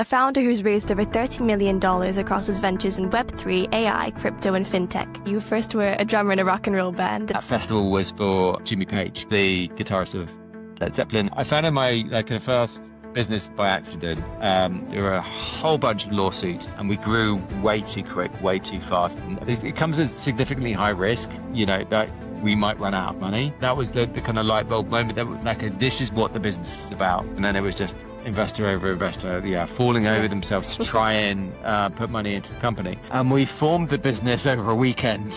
a founder who's raised over $30 million across his ventures in Web3, AI, crypto, and fintech. You first were a drummer in a rock and roll band. That festival was for Jimmy Page, the guitarist of Led Zeppelin. I founded my first business by accident. There were a whole bunch of lawsuits, and we grew way too quick, way too fast. And it comes at significantly high risk, that we might run out of money. That was the kind of light bulb moment that was this is what the business is about. And then it was just investor over investor, falling over themselves to try and put money into the company. And we formed the business over a weekend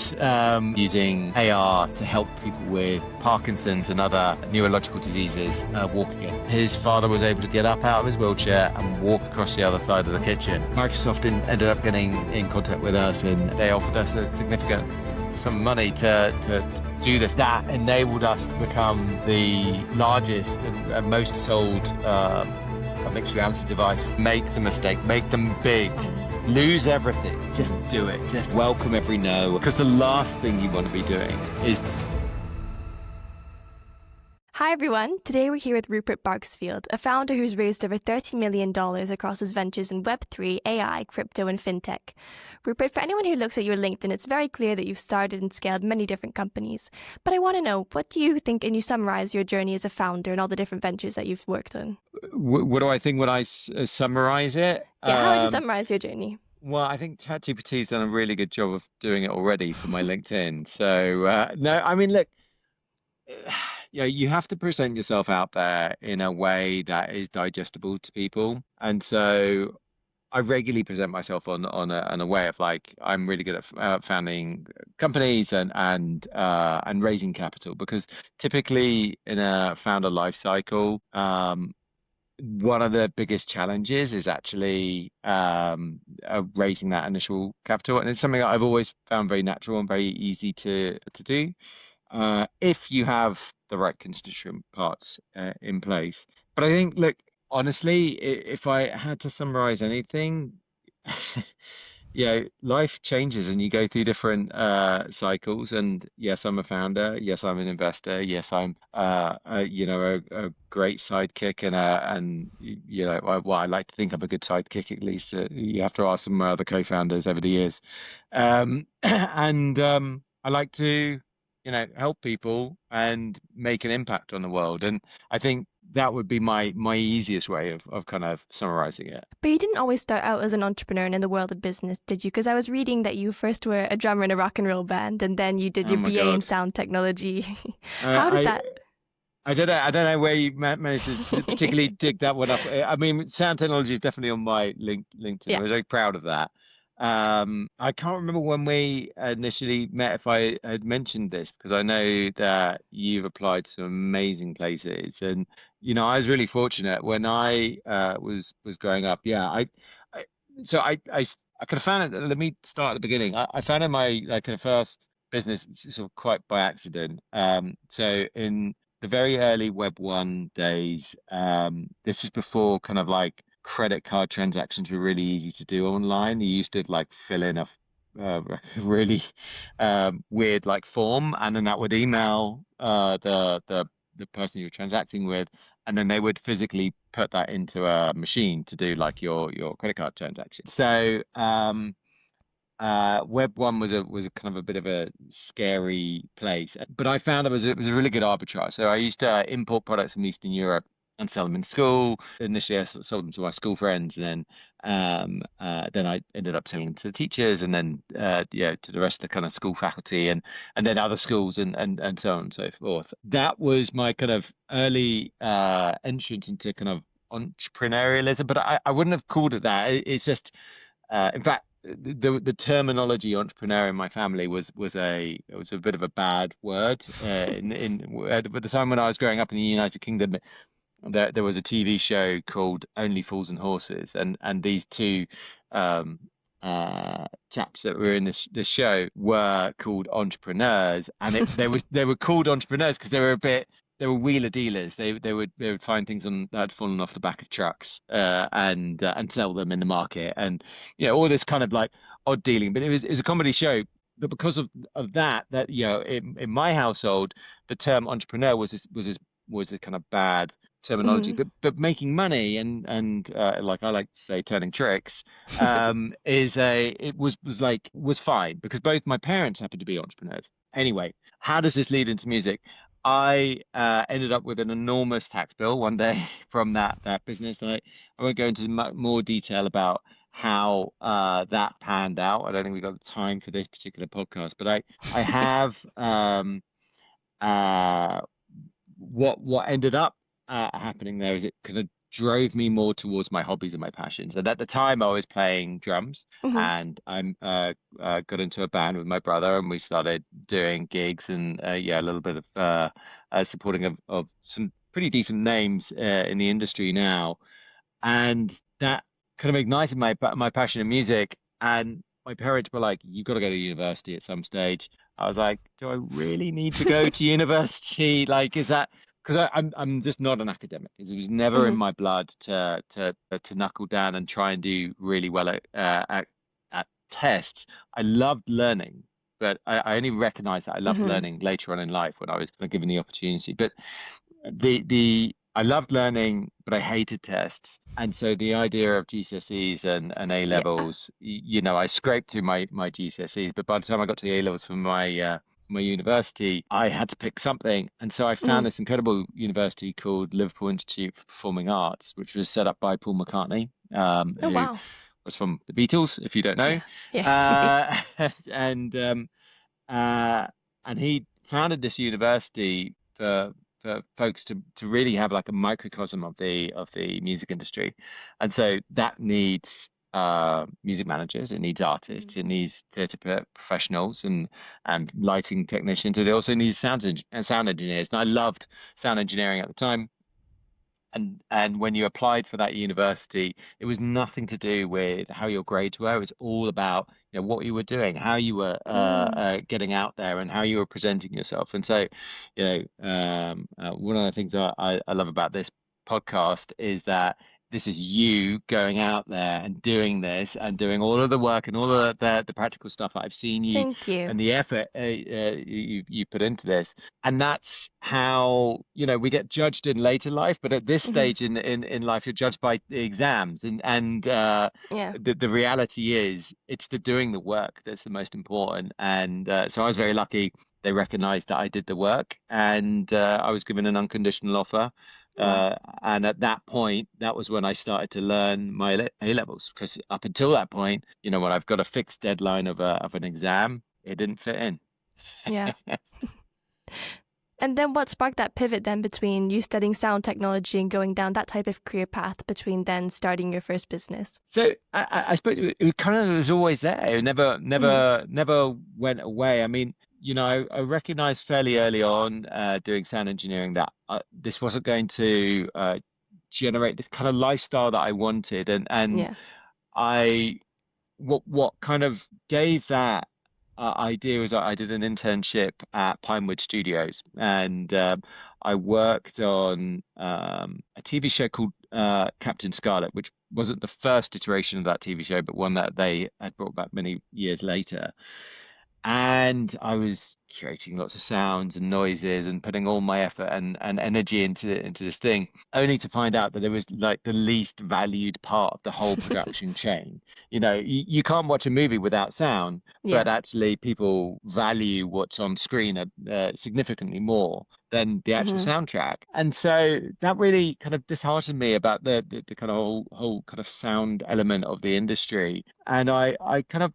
using AR to help people with Parkinson's and other neurological diseases walk again. His father was able to get up out of his wheelchair and walk across the other side of the kitchen. Microsoft ended up getting in contact with us, and they offered us a significant sum of money to do this. That enabled us to become the largest and most sold mixed reality device. Make the mistake, make them big, lose everything, just do it, just welcome every no, because the last thing you want to be doing is... Hi everyone, today we're here with Rupert Barksfield, a founder who's raised over $30 million across his ventures in Web3, AI, crypto, and fintech. Rupert, for anyone who looks at your LinkedIn, it's very clear that you've started and scaled many different companies. But I want to know, what do you think, and you summarize your journey as a founder and all the different ventures that you've worked on? What do I think when I summarize it? Yeah, how would you summarize your journey? Well, I think ChatGPT's done a really good job of doing it already for my LinkedIn. So, no, I mean, look, you have to present yourself out there in a way that is digestible to people. And so I regularly present myself on a way of I'm really good at founding companies and raising capital, because typically in a founder life cycle, one of the biggest challenges is actually raising that initial capital, and it's something that I've always found very natural and very easy to do. If you have the right constituent parts in place. But I think, look, honestly, if I had to summarize anything, life changes and you go through different cycles. And yes, I'm a founder. Yes, I'm an investor. Yes, I'm a great sidekick, I like to think I'm a good sidekick. At least you have to ask some other co-founders over the years, I like to help people and make an impact on the world. And I think that would be my easiest way of kind of summarizing it. But you didn't always start out as an entrepreneur in the world of business, did you? Because I was reading that you first were a drummer in a rock and roll band, and then you did your BA in sound technology. How did that... I don't know where you managed to particularly dig that one up. I mean, sound technology is definitely on my LinkedIn. Yeah. I was very proud of that. I can't remember when we initially met if I had mentioned this, because I know that you've applied to some amazing places, and I was really fortunate when I was growing up. I kind of found it. Let me start at the beginning. I founded my first business sort of quite by accident. So in the very early Web 1 days, this was before kind of credit card transactions were really easy to do online. You used to fill in a really weird form, and then that would email the person you were transacting with, and then they would physically put that into a machine to do your credit card transaction. So Web 1 was a kind of a bit of a scary place, but I found it was a really good arbitrage. So I used to import products from Eastern Europe and sell them in school. Initially, I sold them to my school friends, and then I ended up selling them to the teachers, and then to the rest of the kind of school faculty, and then other schools, and so on and so forth. That was my kind of early entrance into kind of entrepreneurialism, but I wouldn't have called it that. It's just, in fact, the terminology entrepreneur in my family was a bit of a bad word. At the time when I was growing up in the United Kingdom, there was a TV show called Only Fools and Horses, and these two chaps that were in this show were called entrepreneurs, and they were called entrepreneurs because they were wheeler dealers. They would find things that had fallen off the back of trucks and sell them in the market, and all this kind of odd dealing. But it was a comedy show. But because of that in my household, the term entrepreneur was a kind of bad terminology, Hmm. but making money and like I like to say, turning tricks, was fine because both my parents happen to be entrepreneurs. Anyway, how does this lead into music? I ended up with an enormous tax bill one day from that business. I won't go into more detail about how that panned out. I don't think we've got the time for this particular podcast, but I have uh, what ended up happening there is it kind of drove me more towards my hobbies and my passions. And at the time, I was playing drums, Hmm. and got into a band with my brother, and we started doing gigs and yeah, a little bit of supporting of some pretty decent names in the industry now, and that kind of ignited my passion in music. And my parents were like, "You got to go to university at some stage." I was like, "Do I really need to go to university? Like, is that?" Because I'm just not an academic. It was never in Hmm. my blood to knuckle down and try and do really well at tests. I loved learning, but I only recognized that I loved Hmm. learning later on in life when I was given the opportunity. But the I loved learning, but I hated tests. And so the idea of GCSEs and A Yeah. levels, I scraped through my GCSEs, but by the time I got to the A levels from my university, I had to pick something. And so I found Hmm. this incredible university called Liverpool Institute for Performing Arts, which was set up by Paul McCartney, Oh, who wow. was from the Beatles, if you don't know. Yeah. Yeah. Uh, and uh, and he founded this university for folks to really have like a microcosm of the music industry, and so that needs music managers, it needs Mhm. artists, it needs theatre professionals and lighting technicians, and it also needs sound engineers. And I loved sound engineering at the time. And when you applied for that university, it was nothing to do with how your grades were. It was all about, what you were doing, how you were Mm. getting out there, and how you were presenting yourself. And so, one of the things I love about this podcast is that this is you going out there and doing this and doing all of the work and all of the practical stuff. I've seen you Thank you. and the effort you put into this, and that's how we get judged in later life. But at this Hmm. stage in life, you're judged by the exams, and Yeah. the reality is it's the doing the work that's the most important. And so I was very lucky. They recognized that I did the work, and I was given an unconditional offer. Wow. uh, and at that point, that was when I started to learn my A levels, because up until that point, when I've got a fixed deadline of an exam, it didn't fit in. Yeah. And then what sparked that pivot then between you studying sound technology and going down that type of career path between then starting your first business? So I suppose it kind of was always there. It Hmm. never went away. I mean, I recognized fairly early on, doing sound engineering, that this wasn't going to generate the kind of lifestyle that I wanted. And Yeah. I what kind of gave that idea was I did an internship at Pinewood Studios, and I worked on a TV show called Captain Scarlet, which wasn't the first iteration of that TV show, but one that they had brought back many years later. And I was curating lots of sounds and noises and putting all my effort and energy into this thing, only to find out that it was like the least valued part of the whole production chain. You can't watch a movie without sound, Yeah. but actually people value what's on screen significantly more than the actual Hmm. soundtrack. And so that really kind of disheartened me about the kind of whole kind of sound element of the industry. And I kind of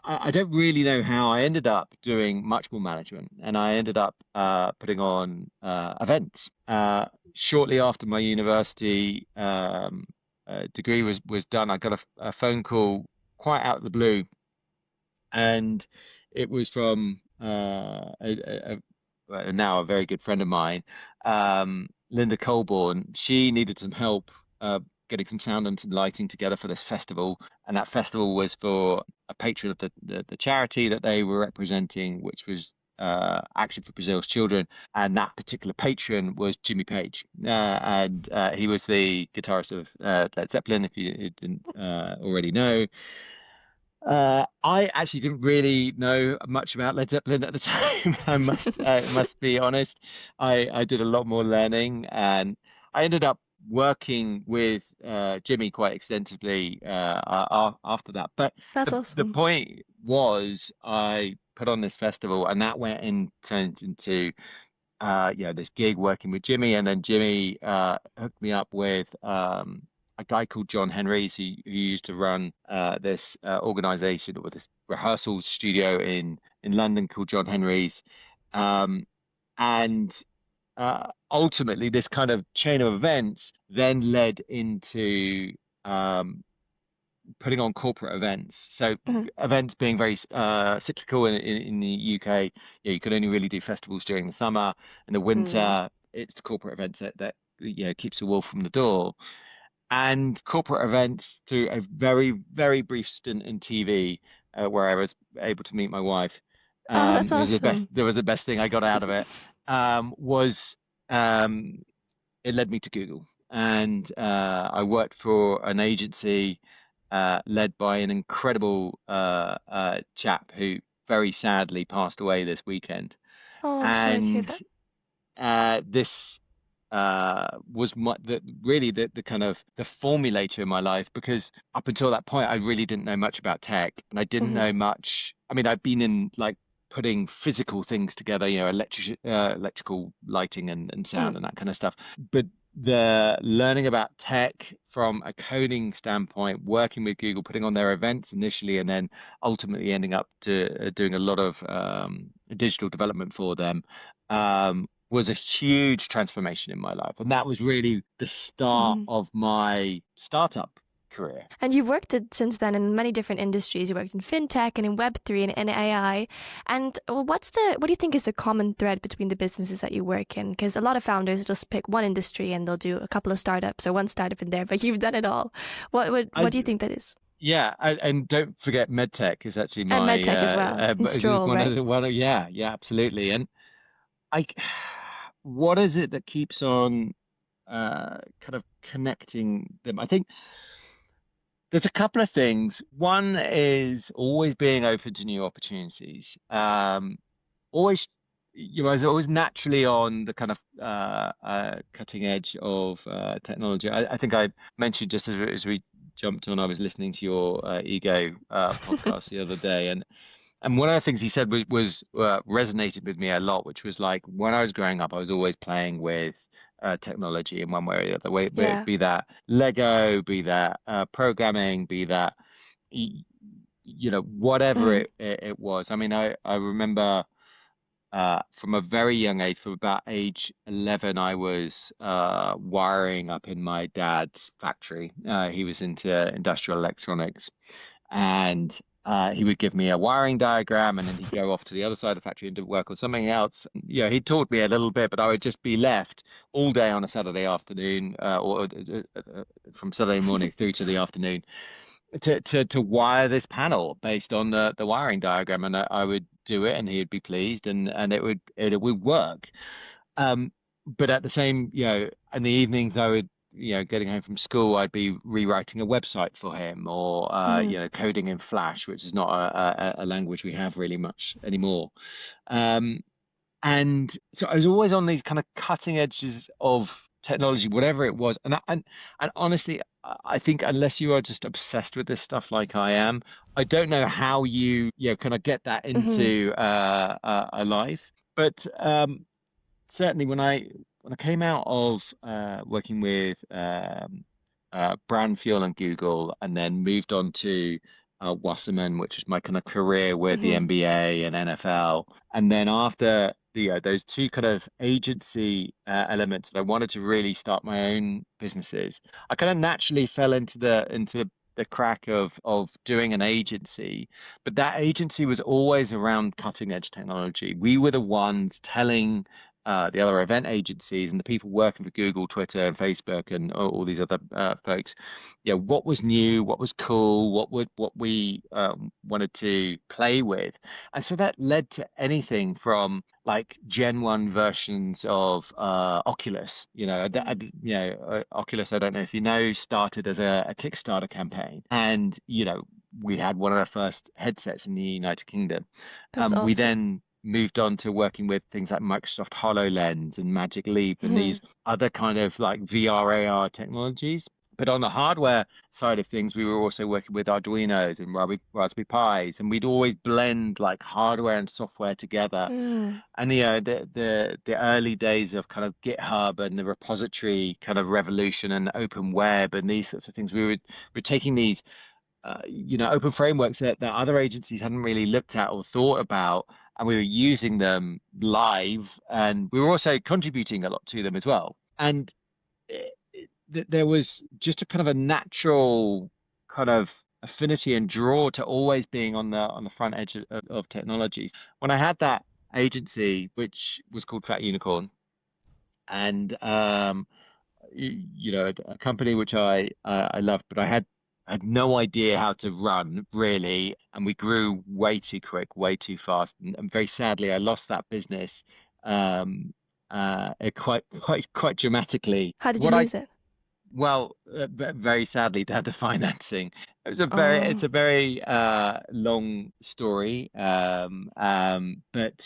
I don't really know how I ended up doing much more management, and I ended up putting on events. Shortly after my university degree was done, I got a phone call quite out of the blue, and it was from now a very good friend of mine, Linda Colborne. She needed some help getting some sound and some lighting together for this festival, and that festival was for a patron of the charity that they were representing, which was Action for Brazil's Children, and that particular patron was Jimmy Page, and he was the guitarist of Led Zeppelin, if you didn't already know. I actually didn't really know much about Led Zeppelin at the time. I must be honest. I did a lot more learning, and I ended up working with Jimmy quite extensively after that. But That's the awesome. point was, I put on this festival, and that turned into this gig working with Jimmy, and then Jimmy hooked me up with a guy called John Henrys who used to run this organization or this rehearsal studio in London called John Henrys. Um, and ultimately, this kind of chain of events then led into putting on corporate events. So Mhm. events being very cyclical in the UK, you could only really do festivals during the summer. In the Mm. winter, it's the corporate events that keeps the wolf from the door. And corporate events through a very, very brief stint in TV, where I was able to meet my wife. Oh, that's It was the best. awesome. There was the best thing I got out of it. Was It led me to Google, and I worked for an agency led by an incredible chap who very sadly passed away this weekend. Oh, I'm sorry to hear And that. this was really the kind of the formulator in my life, because up until that point I really didn't know much about tech, and I didn't Hmm. know much. I mean, I've been in like putting physical things together, electrical lighting and Mm. sound and that kind of stuff. But the learning about tech from a coding standpoint, working with Google, putting on their events initially, and then ultimately ending up to doing a lot of digital development for them, was a huge transformation in my life. And that was really the start Hmm. of my startup career. And you've worked since then in many different industries. You worked in fintech and in Web3 and in AI. And well, what do you think is the common thread between the businesses that you work in? Because a lot of founders just pick one industry and they'll do a couple of startups or one startup in there, but you've done it all. What I do you think that is? Yeah, and don't forget medtech is actually And my medtech as well, and is Stroll, right? yeah, absolutely. And I what is it that keeps on kind of connecting them? I think there's a couple of things. One is always being open to new opportunities. Always, I was always naturally on the kind of cutting edge of technology. I think I mentioned just as we jumped on, I was listening to your Ego podcast the other day, and one of the things he said was resonated with me a lot, which was like when I was growing up, I was always playing with technology in one way or the other. Yeah. Be that Lego, be that programming, be that whatever Mm. it was. I mean, I remember from a very young age, from about age 11, I was wiring up in my dad's factory. He was into industrial electronics, and he would give me a wiring diagram, and then he'd go off to the other side of the factory and do work on something else. He taught me a little bit, but I would just be left all day on a Saturday afternoon, from Saturday morning through to the afternoon, to wire this panel based on the wiring diagram, and I would do it, and he'd be pleased, and it would work. Um, but at the same, in the evenings, I would, getting home from school, I'd be rewriting a website for him, or Mm. coding in Flash, which is not a language we have really much anymore. Um, and so I was always on these kind of cutting edges of technology, whatever it was. And honestly, I think unless you are just obsessed with this stuff like I am, I don't know how you kind of get that Hmm. into a life. But certainly when I came out of working with Brand Fuel and Google, and then moved on to Wasserman, which is my kind of career with the Hmm. NBA and NFL, and then after those two kind of agency elements, I wanted to really start my own businesses. I kind of naturally fell into the crack of doing an agency, but that agency was always around cutting edge technology. We were the ones telling the other event agencies and the people working for Google, Twitter, and Facebook, and all these other folks, what was new, what was cool, what we wanted to play with, and so that led to anything from like Gen 1 versions of Oculus. Oculus, I don't know if you know, started as a Kickstarter campaign, and we had one of the first headsets in the United Kingdom. That's We awesome. then moved on to working with things like Microsoft HoloLens and Magic Leap and Mhm. these other kind of like VR, AR technologies. But on the hardware side of things, we were also working with Arduinos and Raspberry Pis, and we'd always blend like hardware and software together. Mm. And the early days of kind of GitHub and the repository kind of revolution and open web and these sorts of things, we're taking these open frameworks that other agencies hadn't really looked at or thought about, and we were using them live, and we were also contributing a lot to them as well. And there was just a kind of a natural kind of affinity and draw to always being on the front edge of technologies. When I had that agency, which was called Fat Unicorn, and a company which I loved, but I had no idea how to run really, and we grew way too quick, way too fast, and very sadly, I lost that business quite dramatically. How did you What I lose it? Well, very sadly, down to financing. It's Oh. a very long story, but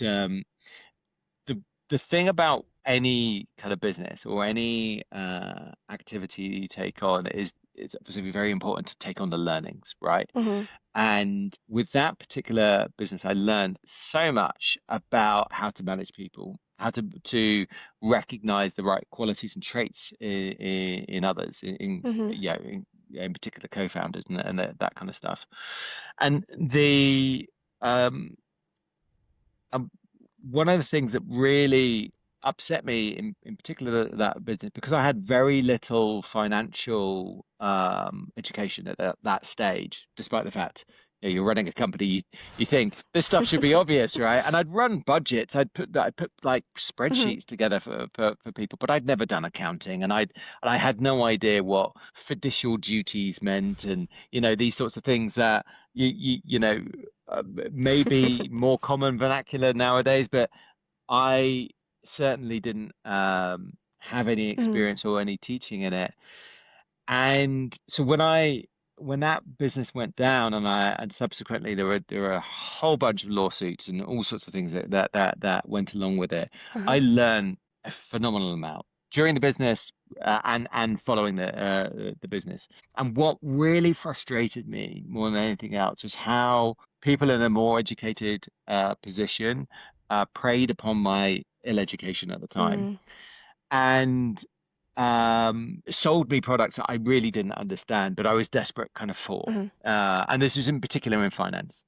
the the thing about any kind of business or any activity you take on is it's obviously very important to take on the learnings, right? Mhm. And with that particular business, I learned so much about how to manage people, how to recognize the right qualities and traits in others, Mhm. in particular co-founders and that kind of stuff. And the um, one of the things that really upset me in particular that business because I had very little financial education at that stage, despite the fact you're running a company, you think this stuff should be obvious, right? And I'd run budgets, I put like Mhm. spreadsheets together for people, but I'd never done accounting, and I had no idea what fiducial duties meant, and these sorts of things that you know maybe more common vernacular nowadays, but I certainly didn't have any Mhm. experience or any teaching in it. And so when that business went down, and subsequently there were a whole bunch of lawsuits and all sorts of things that went along with it. I Uh-huh. learned a phenomenal amount during the business and following the business. And what really frustrated me more than anything else was how people in a more educated position preyed upon my ill education at the time Mm. and sold me products that I really didn't understand, but I was desperate kind of for. Mhm. And this is in particular in finance.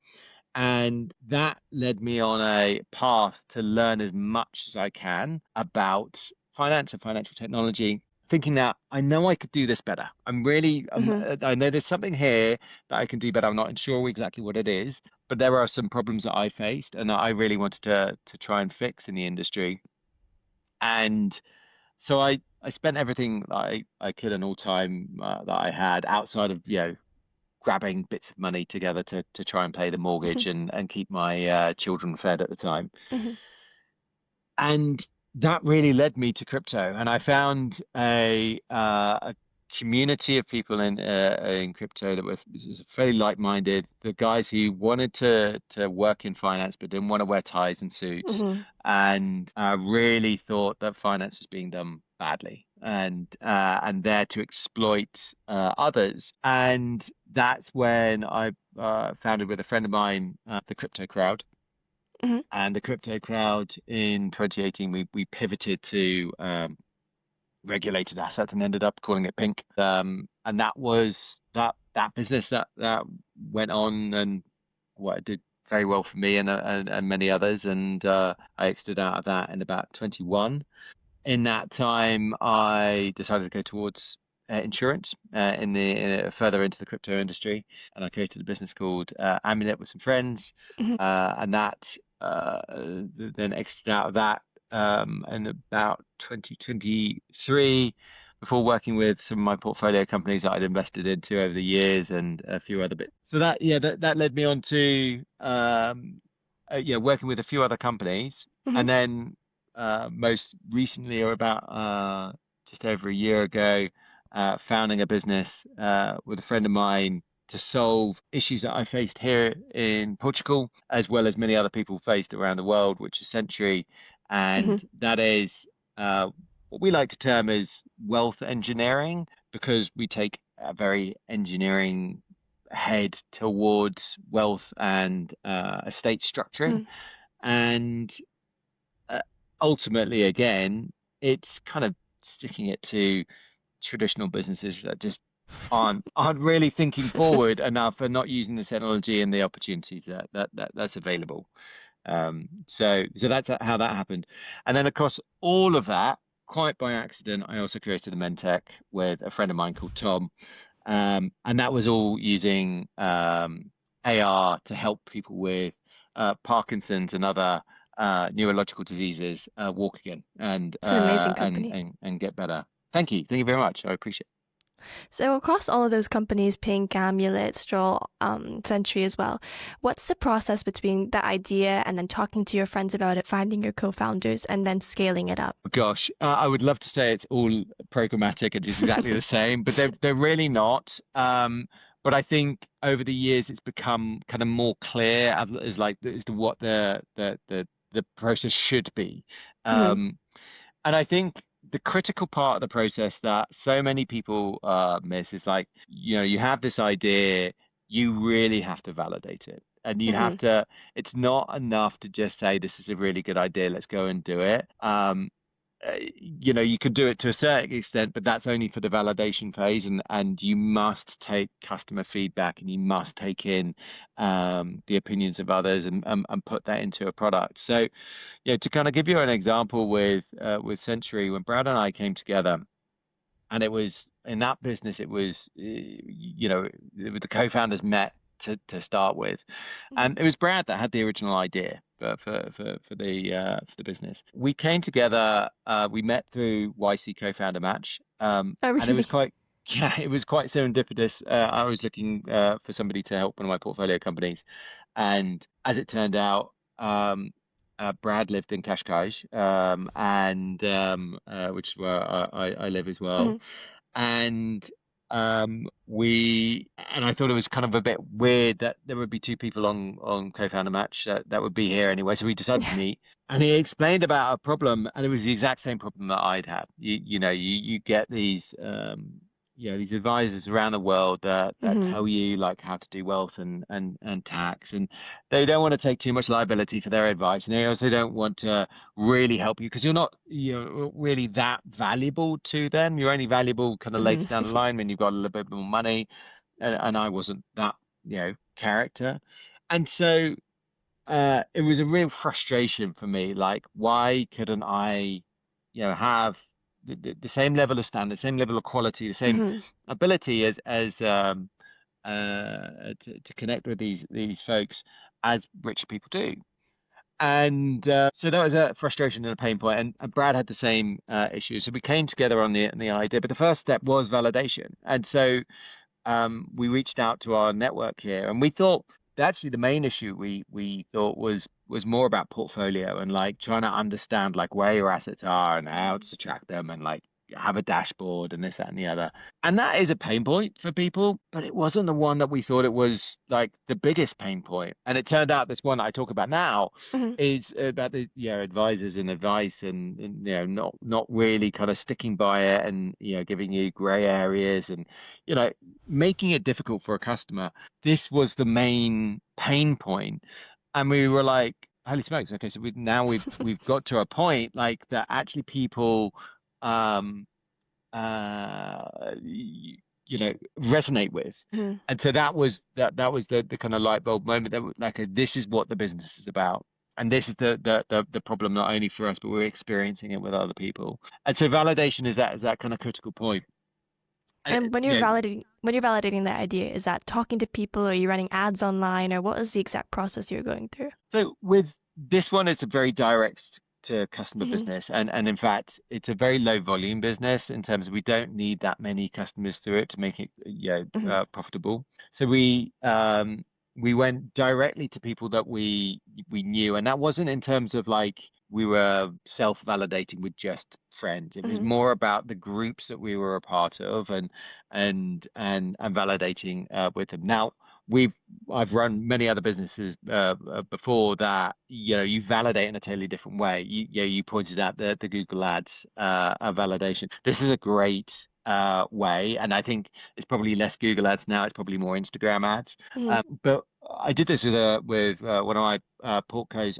And that led me on a path to learn as much as I can about finance and financial technology, thinking that I know I could do this better. Mhm. I know there's something here that I can do better. I'm not sure exactly what it is, but there are some problems that I faced and that I really wanted to try and fix in the industry. And so I spent everything that I could and all time that I had outside of grabbing bits of money together to try and pay the mortgage and keep my children fed at the time. Mhm. And that really led me to crypto. And I found a community of people in crypto that were fairly like-minded. The guys who wanted to work in finance but didn't want to wear ties and suits, Mhm. and really thought that finance was being done badly and there to exploit others. And that's when I founded with a friend of mine the Crypto Crowd. Mhm. And the crypto crowd in 2018, we pivoted to regulated assets and ended up calling it Pink. And that was that business that went on and what it did very well for me and many others. And I exited out of that in about 21. In that time, I decided to go towards insurance further into the crypto industry, and I created a business called Amulet with some friends, Mhm. and that then exited out of that in about 2023 before working with some of my portfolio companies that I'd invested into over the years and a few other bits. So that led me on to working with a few other companies, Mhm. and then most recently, or about just over a year ago, founding a business with a friend of mine. to solve issues that I faced here in Portugal, as well as many other people faced around the world, which is Century. Hmm. And that is what we like to term as wealth engineering, because we take a very engineering head towards wealth and estate structuring. Hmm. And uh, ultimately, again, it's kind of sticking it to traditional businesses that just aren't really thinking forward enough and not using the technology and the opportunities that's available. So that's how that happened. And then across all of that, quite by accident, I also created a Mentech with a friend of mine called Tom. And that was all using AR to help people with Parkinson's and other neurological diseases walk again It's an amazing company. and get better. Thank you very much. I appreciate it. So across all of those companies, Pink, Amulet, Stroll, Century as well, what's the process between the idea and then talking to your friends about it, finding your co-founders, and then scaling it up? Gosh, I would love to say it's all programmatic and just exactly the same, but they're really not. But I think over the years it's become kind of more clear as to what the process should be. Hmm. Um, and I think the critical part of the process that so many people miss is like, you have this idea, you really have to validate it. And you have Hmm. to, it's not enough to just say, this is a really good idea, let's go and do it. You could do it to a certain extent, but that's only for the validation phase, and you must take customer feedback and you must take in the opinions of others and put that into a product. So, to kind of give you an example with Century, when Brad and I came together, and it was in that business, it was the co-founders met to start with, Hmm. and it was Brad that had the original idea for the business. We came together, we met through YC co-founder match, Oh, and it was really? quite yeah, it was quite serendipitous. I was looking for somebody to help one of my portfolio companies, and as it turned out, Brad lived in Cascais, and which is where I live as well. Hmm. And I thought it was kind of a bit weird that there would be two people on co-founder match that would be here anyway. So we decided to meet, and he explained about a problem, and it was the exact same problem that I'd had. You get these these advisors around the world that Hmm. tell you like how to do wealth and tax, and they don't want to take too much liability for their advice, and they also don't want to really help you because you're really that valuable to them. You're only valuable kind of Hmm. later down the line when you've got a little bit more money, and I wasn't that character, and so it was a real frustration for me. Like, why couldn't I, have the same level of standard, same level of quality, the same Hmm. ability to connect with these folks as rich people do. And so that was a frustration and a pain point. And Brad had the same issue. So we came together on the idea. But the first step was validation. And so we reached out to our network here, and we thought actually the main issue we thought was more about portfolio and like trying to understand like where your assets are and how to track them and like have a dashboard and this, that, and the other. And that is a pain point for people, but it wasn't the one that we thought it was like the biggest pain point. And it turned out this one that I talk about now Hmm. is about the advisors and advice and not really kind of sticking by it and giving you gray areas and making it difficult for a customer. This was the main pain point, and we were like, holy smokes, okay, so we've got to a point like that actually people um resonate with. Hmm. And so that was the kind of light bulb moment that like this is what the business is about. And this is the problem not only for us, but we're experiencing it with other people. And so validation is that kind of critical point. And, And when you're validating that idea, is that talking to people, or are you running ads online, or what is the exact process you're going through? so with this one, it's a very direct to customer Hmm. business, and in fact, it's a very low volume business in terms of we don't need that many customers through it to make it Hmm. profitable. So we went directly to people that we knew, and that wasn't in terms of like we were self-validating with just friends. It was Hmm. more about the groups that we were a part of, and validating with them. Now, we've I've run many other businesses before that, you validate in a totally different way. You pointed out the Google Ads validation. This is a great way, and I think it's probably less Google Ads now. It's probably more Instagram ads. Hmm. But I did this with one of my portcos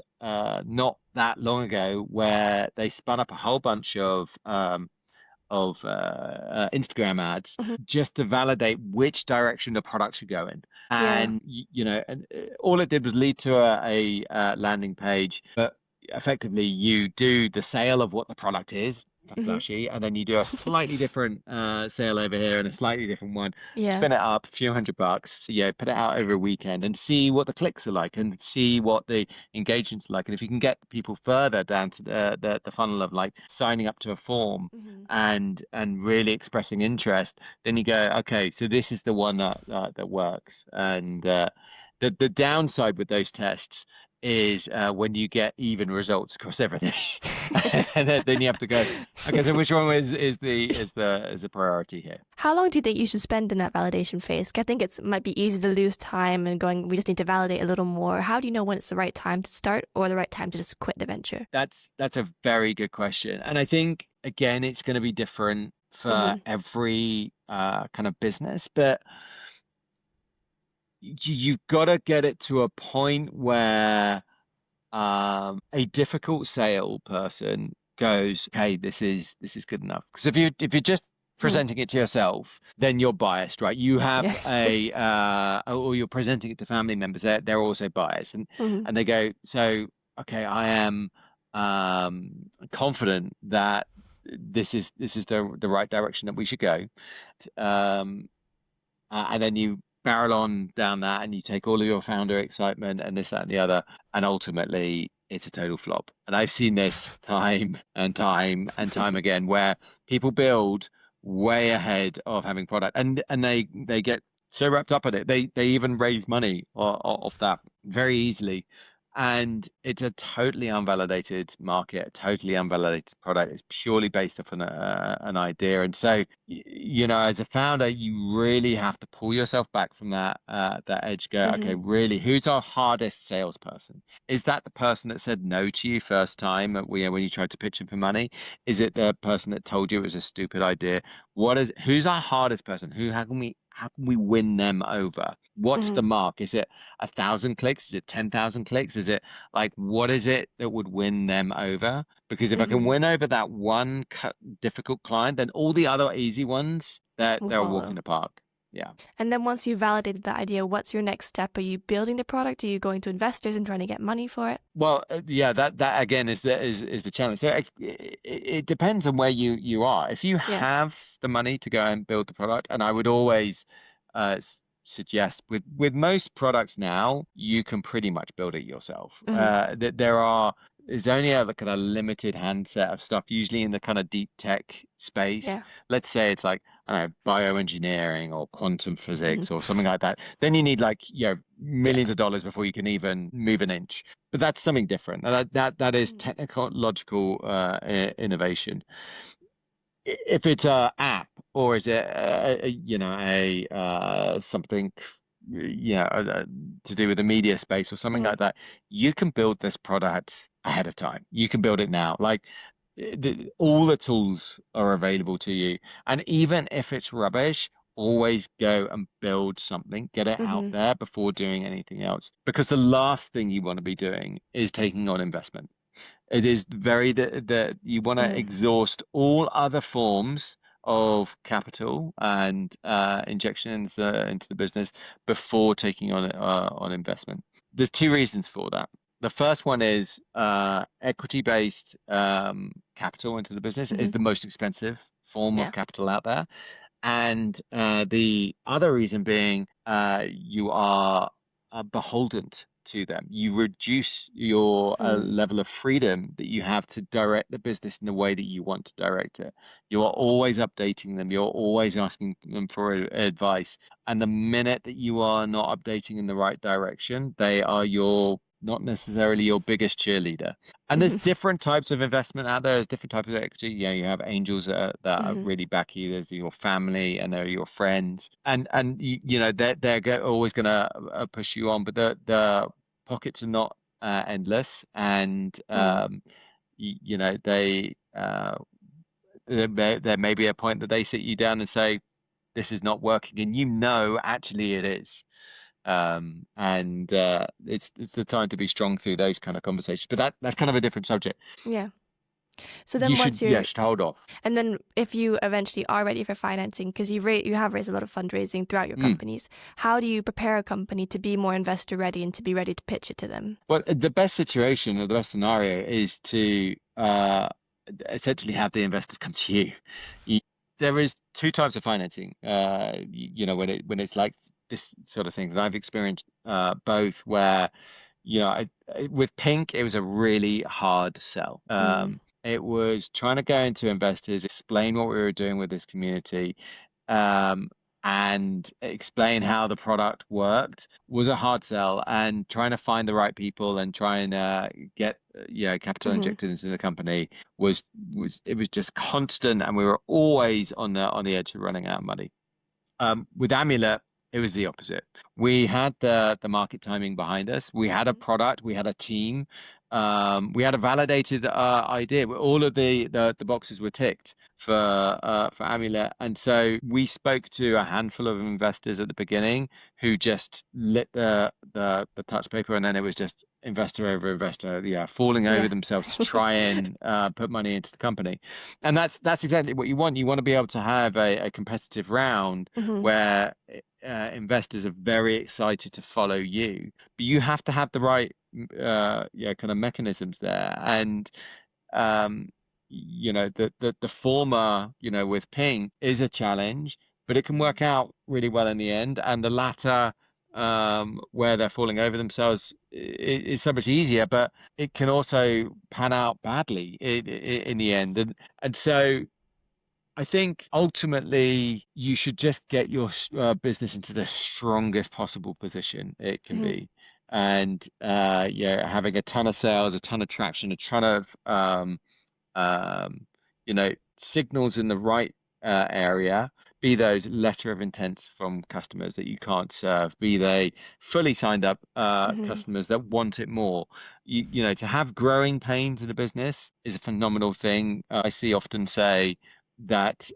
not that long ago, where they spun up a whole bunch of Instagram ads Hmm. just to validate which direction the product should go in. Yeah. And all it did was lead to a landing page, but effectively you do the sale of what the product is, Hmm. flashy, and then you do a slightly different sale over here and a slightly different one. Yeah. Spin it up a few $100s, put it out over a weekend and see what the clicks are like and see what the engagements are like. And if you can get people further down to the funnel of like signing up to a form Hmm. and really expressing interest, then you go, okay, so this is the one that works. And the downside with those tests is when you get even results across everything, and then you have to go, okay, so which one is the priority here? How long do you think you should spend in that validation phase? 'Cause I think it might be easy to lose time and going, we just need to validate a little more. How do you know when it's the right time to start or the right time to just quit the venture? That's a very good question, and I think again it's going to be different for Hmm. every kind of business, but you've got to get it to a point where a difficult salesperson goes, okay, this is good enough. Because if you're just Hmm. presenting it to yourself, then you're biased, right? You have Yeah. or you're presenting it to family members, they're also biased, and Hmm. and they go, so okay, I am confident that this is the right direction that we should go. Um, and then you barrel on down that and you take all of your founder excitement and this, that, and the other, and ultimately it's a total flop. And I've seen this time and time and time again where people build way ahead of having product and they get so wrapped up in it. They even raise money off that very easily. And it's a totally unvalidated market, a totally unvalidated product. It's purely based off an idea. And so, as a founder, you really have to pull yourself back from that edge. Go, okay, Hmm. really, who's our hardest salesperson? Is that the person that said no to you first time when you tried to pitch him for money? Is it the person that told you it was a stupid idea? Who's our hardest person? How can we win them over? What's Hmm. the mark? Is it 1,000 clicks? Is it 10,000 clicks? Is it like, what is it that would win them over? Because if I can Hmm. win over that one difficult client, then all the other easy ones, We'll they're a walk in follow. the park. Yeah. And then once you've validated that idea, what's your next step? Are you building the product? Are you going to investors and trying to get money for it? Well, yeah, that again is the challenge. So it depends on where you are. If you Yeah. have the money to go and build the product, and I would always suggest with most products now, you can pretty much build it yourself. Hmm. That there's only a kind of limited handset of stuff, usually in the kind of deep tech space. Yeah. Let's say it's like, I don't know, bioengineering or quantum Hmm. physics or something like that. Then you need like, Yeah. millions of dollars before you can even move an inch. But that's something different. And that is Hmm. technological innovation. If it's a app or is it something to do with the media space or something Hmm. like that, you can build this product ahead of time. You can build it now. Like all the tools are available to you. And even if it's rubbish, always go and build something, get it out Hmm. there before doing anything else. Because the last thing you want to be doing is taking on investment. It is very that you want to Hmm. exhaust all other forms of capital and injections into the business before taking on investment. There's two reasons for that. The first one is equity-based capital into the business Hmm. is the most expensive form of Yeah. capital out there. And the other reason being you are beholden to them. You reduce your Hmm. level of freedom that you have to direct the business in the way that you want to direct it. You are always updating them. You're always asking them for advice. And the minute that you are not updating in the right direction, they are your not necessarily your biggest cheerleader. And there's Hmm. different types of investment out there. There's different types of equity. You have angels that Hmm. really back you. There's your family and there are your friends, and they're always gonna push you on. But the pockets are not endless, and Mm. they there may be a point that they sit you down and say, this is not working, and actually it is. And it's the time to be strong through those kind of conversations. But that's kind of a different subject. Yeah. So You then once should, you're, should hold off. and then if you eventually are ready for financing, because you have raised a lot of fundraising throughout your Mm. companies, how do you prepare a company to be more investor ready and to be ready to pitch it to them? Well, the best situation or the best scenario is to essentially have the investors come to you. You- There is two types of financing. When it's like this sort of thing, and I've experienced both. Where with Pink, it was a really hard sell. Mm. It was trying to go into investors, explain what we were doing with this community, um, and explain how the product worked was a hard sell. And trying to find the right people and try and get capital Hmm. injected into the company was just constant, and we were always on the edge of running out of money. With Amulet, it was the opposite. We had the market timing behind us. We had a product. We had a team. We had a validated idea. All of the boxes were ticked for Amulet, and so we spoke to a handful of investors at the beginning who just lit the touch paper, and then it was just investor over investor, falling over Yeah. themselves to try and put money into the company. And that's exactly what you want. You want to be able to have a competitive round Hmm. where investors are very excited to follow you, but you have to have the right kind of mechanisms there. And the former, with Ping is a challenge, but it can work out really well in the end. And the latter, where they're falling over themselves, is so much easier, but it can also pan out badly in the end. And so I think ultimately you should just get your business into the strongest possible position it can Hmm. be. And having a ton of sales, a ton of traction, a ton of signals in the right area, be those letter of intents from customers that you can't serve, be they fully signed up Hmm. customers that want it more. To have growing pains in a business is a phenomenal thing. I see often say that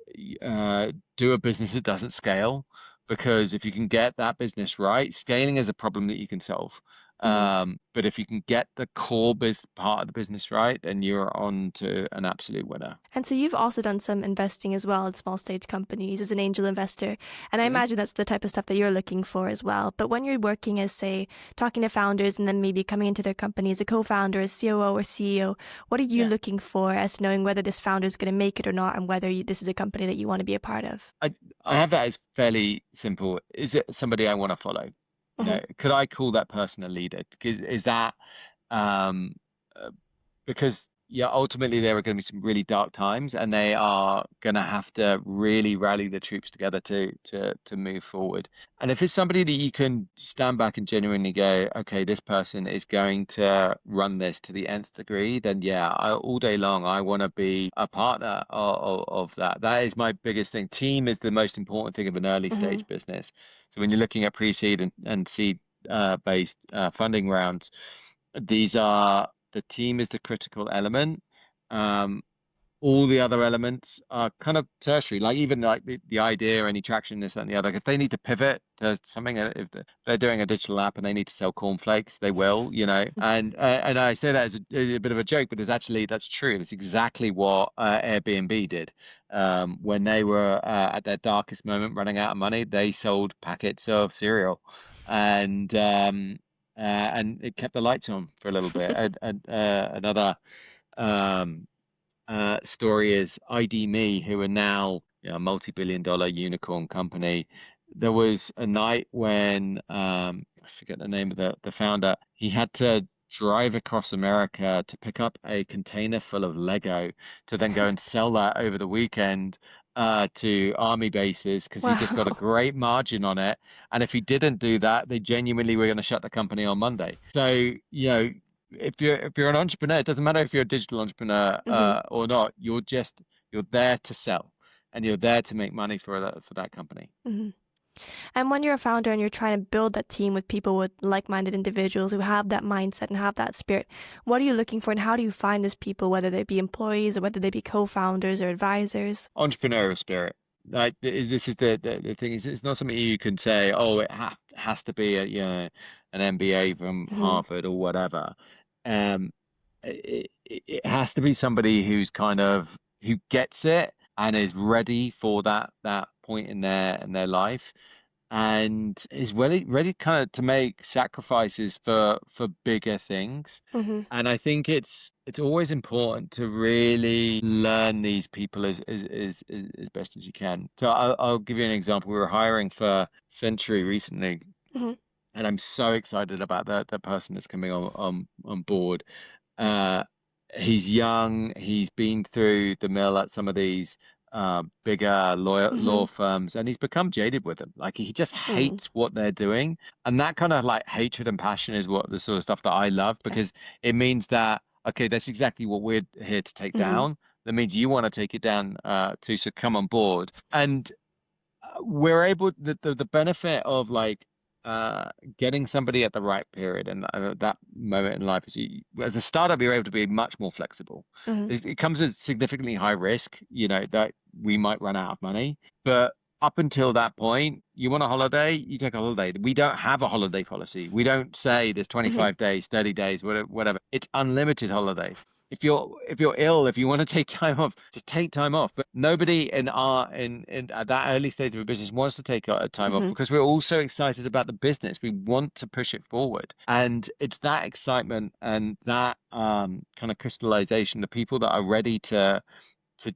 do a business that doesn't scale, because if you can get that business right, scaling is a problem that you can solve. Hmm. But if you can get the core part of the business right, then you're on to an absolute winner. And so you've also done some investing as well in small stage companies as an angel investor. And I Mhm. imagine that's the type of stuff that you're looking for as well. But when you're working as, say, talking to founders and then maybe coming into their company as a co-founder, as COO or CEO, what are you Yeah. looking for as knowing whether this founder is going to make it or not and whether this is a company that you want to be a part of? I have that as fairly simple. Is it somebody I want to follow? Hmm. Could I call that person a leader? Is that um, uh, because ultimately there are going to be some really dark times, and they are going to have to really rally the troops together to move forward. And if it's somebody that you can stand back and genuinely go, okay, this person is going to run this to the nth degree, then all day long I want to be a partner of that. That is my biggest thing. Team is the most important thing of an early Hmm. stage business. So when you're looking at pre-seed and seed based funding rounds, these are the team is the critical element. Um, all the other elements are kind of tertiary, like even like the idea, any traction, this and the other. If they need to pivot to something, if they're doing a digital app and they need to sell cornflakes, they will. And I say that as a bit of a joke, but that's true. It's exactly what Airbnb did. When they were at their darkest moment, running out of money, they sold packets of cereal, and and it kept the lights on for a little bit. Another um, story is ID Me, who are now a multi-billion-dollar unicorn company. There was a night when I forget the name of the founder. He had to drive across America to pick up a container full of Lego to then go and sell that over the weekend. to army bases because he just got a Wow. great margin on it. And if he didn't do that, they genuinely were going to shut the company on Monday. So, if you're an entrepreneur, it doesn't matter if you're a digital entrepreneur Hmm. or not. You're there to sell, and you're there to make money for that company. Hmm. And when you're a founder and you're trying to build that team with people with like-minded individuals who have that mindset and have that spirit, what are you looking for and how do you find those people, whether they be employees or whether they be co-founders or advisors? Entrepreneurial spirit. Like this is the thing is it's not something you can say, oh, it has to be an MBA from Hmm. Harvard or whatever. Um, it has to be somebody who gets it and is ready for that point in their life and is ready kind of to make sacrifices for bigger things. Hmm. And I think it's always important to really learn these people as best as you can. So I'll give you an example. We were hiring for Century recently, Hmm. and I'm so excited about the person that's coming on board. Uh, he's young. He's been through the mill at some of these bigger law Hmm. firms, and he's become jaded with them. Like he just Hmm. hates what they're doing, and that kind of like hatred and passion is what the sort of stuff that I love Yeah. because it means that okay, that's exactly what we're here to take Hmm. down. That means you want to take it down too, so come on board. And we're able the benefit of like getting somebody at the right period and that moment in life is as a startup you're able to be much more flexible. Hmm. It comes at significantly high risk, that we might run out of money, but up until that point, you want a holiday, you take a holiday. We don't have a holiday policy. We don't say there's Hmm. 25 days, 30 days, whatever. It's unlimited holiday. If you're ill, if you want to take time off, just take time off. But nobody in at that early stage of a business wants to take a time off Hmm. because we're all so excited about the business. We want to push it forward, and it's that excitement and that kind of crystallization. The people that are ready to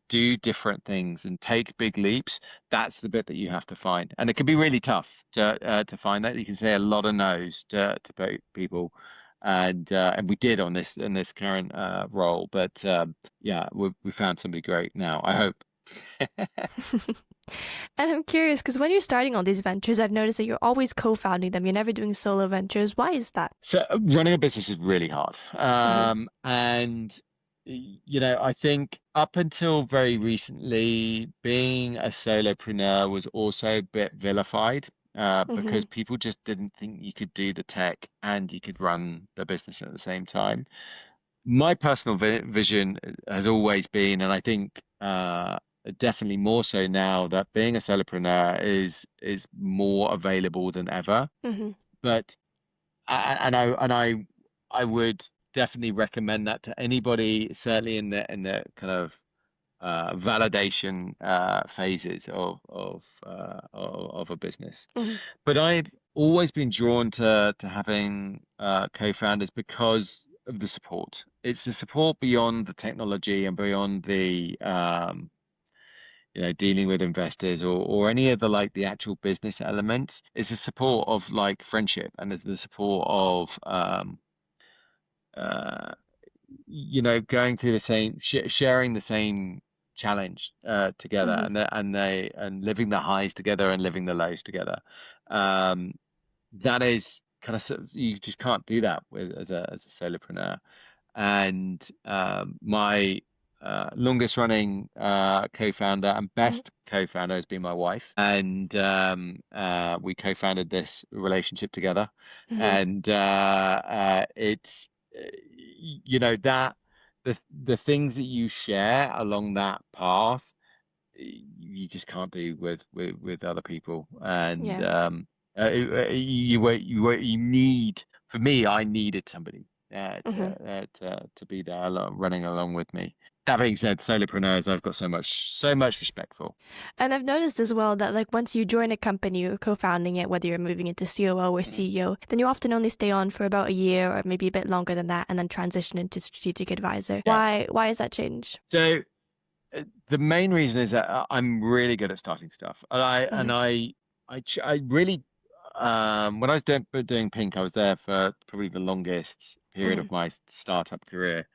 do different things and take big leaps, that's the bit that you have to find. And it can be really tough to find that. You can say a lot of no's to people. And we did on this in this current role, but yeah, we found somebody great now. I hope. And I'm curious because when you're starting all these ventures, I've noticed that you're always co-founding them. You're never doing solo ventures. Why is that? So running a business is really hard. Hmm. And I think up until very recently, being a solopreneur was also a bit vilified, Hmm. because people just didn't think you could do the tech and you could run the business at the same time. My personal vision has always been, and I think definitely more so now, that being a solopreneur is more available than ever. Hmm. But and I would definitely recommend that to anybody, certainly in the kind of validation phases of a business. Hmm. But I'd always been drawn to having co-founders because of the support. It's the support beyond the technology and beyond the dealing with investors or any of the like the actual business elements. It's the support of like friendship and it's the support of uh, going through the same, sharing the same challenge together, Hmm. and living the highs together and living the lows together. Um, that is kind of you just can't do that with as a solopreneur. And my longest running co-founder and Hmm. best co-founder has been my wife, and we co-founded this relationship together. Hmm. And it's that the things that you share along that path you just can't do with other people. And Yeah. you need, for me, I needed somebody Hmm. to be there running along with me. That being said, solopreneurs I've got so much respect for. And I've noticed as well that like once you join a company, you're co-founding it, whether you're moving into COO or Mhm. CEO, then you often only stay on for about a year or maybe a bit longer than that, and then transition into strategic advisor. Yeah. Why is that change? So the main reason is that I'm really good at starting stuff, and Hmm. I really when I was doing Pink, I was there for probably the longest period Hmm. of my startup career,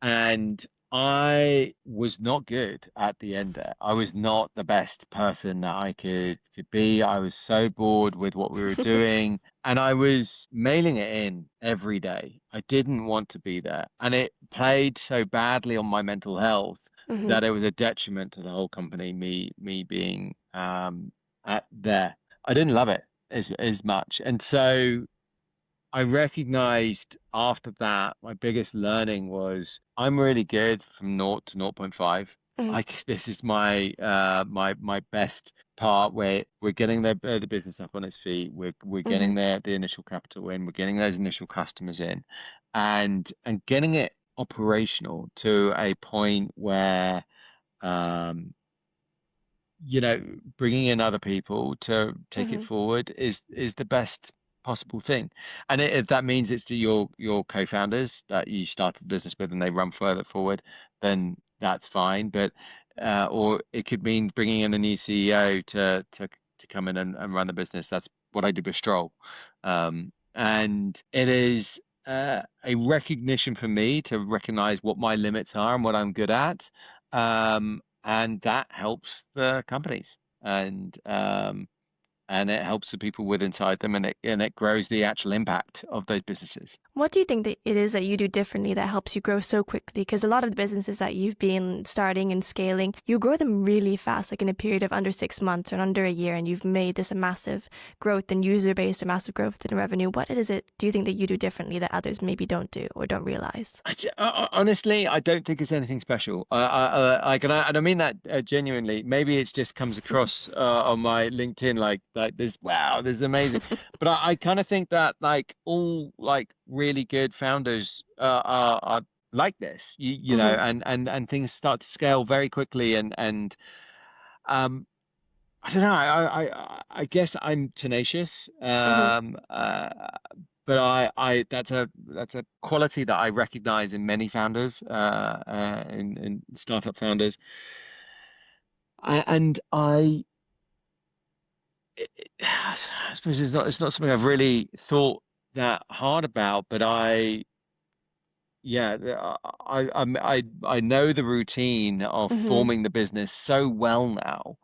and I was not good at the end there. I was not the best person that I could be. I was so bored with what we were doing, and I was mailing it in every day. I didn't want to be there, and it played so badly on my mental health Hmm. that it was a detriment to the whole company. Me being at there, I didn't love it as much, and so. I recognized after that my biggest learning was I'm really good from 0 to zero point 0.5. Hmm. This is my best part where we're getting the business up on its feet. We're Hmm. getting the initial capital in. We're getting those initial customers in, and getting it operational to a point where um bringing in other people to take it Hmm. forward is the best possible thing. And if that means it's to your co-founders that you started the business with and they run further forward, then that's fine. But or it could mean bringing in a new CEO to come in and run the business. That's what I did with Stroll. And it is a recognition for me to recognize what my limits are and what I'm good at. And that helps the companies and it helps the people with inside them and it grows the actual impact of those businesses. What do you think that it is that you do differently that helps you grow so quickly? Because a lot of the businesses that you've been starting and scaling, you grow them really fast, like in a period of under 6 months or under a year, and you've made this a massive growth in user base or massive growth in revenue. What is it do you think that you do differently that others maybe don't do or don't realize? Honestly, I don't think it's anything special. And I mean that genuinely. Maybe it just comes across on my LinkedIn like this. Wow, this is amazing. But I kind of think that like all like really good founders are like this. You know, Hmm. and things start to scale very quickly and um. I don't know. I guess I'm tenacious. Hmm. But I that's a quality that I recognize in many founders, in startup founders, and I suppose it's not something I've really thought that hard about, but yeah, I know the routine of Hmm. forming the business so well now,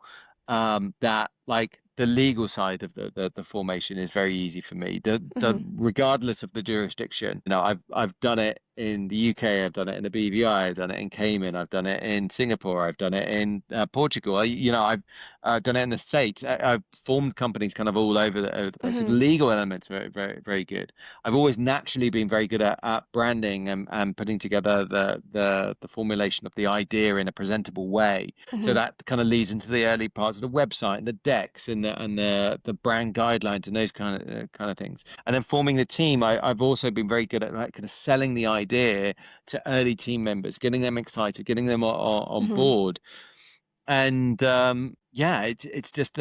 that like the legal side of the formation is very easy for me. The Hmm. regardless of the jurisdiction, I've done it in the UK, I've done it in the BVI, I've done it in Cayman, I've done it in Singapore, I've done it in Portugal. I've done it in the States. I've formed companies kind of all over the place. So the Hmm. legal elements are very, very good. I've always naturally been very good at branding and putting together the formulation of the idea in a presentable way. So Hmm. that kind of leads into the early parts of the website and the decks and the brand guidelines and those kind of things. And then forming the team, I've also been very good at like kind of selling the idea to early team members, getting them excited, getting them on Hmm. board. And yeah, it's just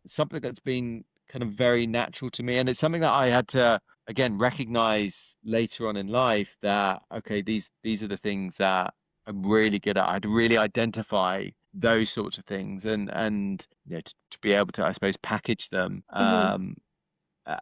something that's been kind of very natural to me, and it's something that I had to again recognize later on in life that okay, these are the things that I'm really good at. I had to really identify those sorts of things and to be able to, I suppose, package them Hmm.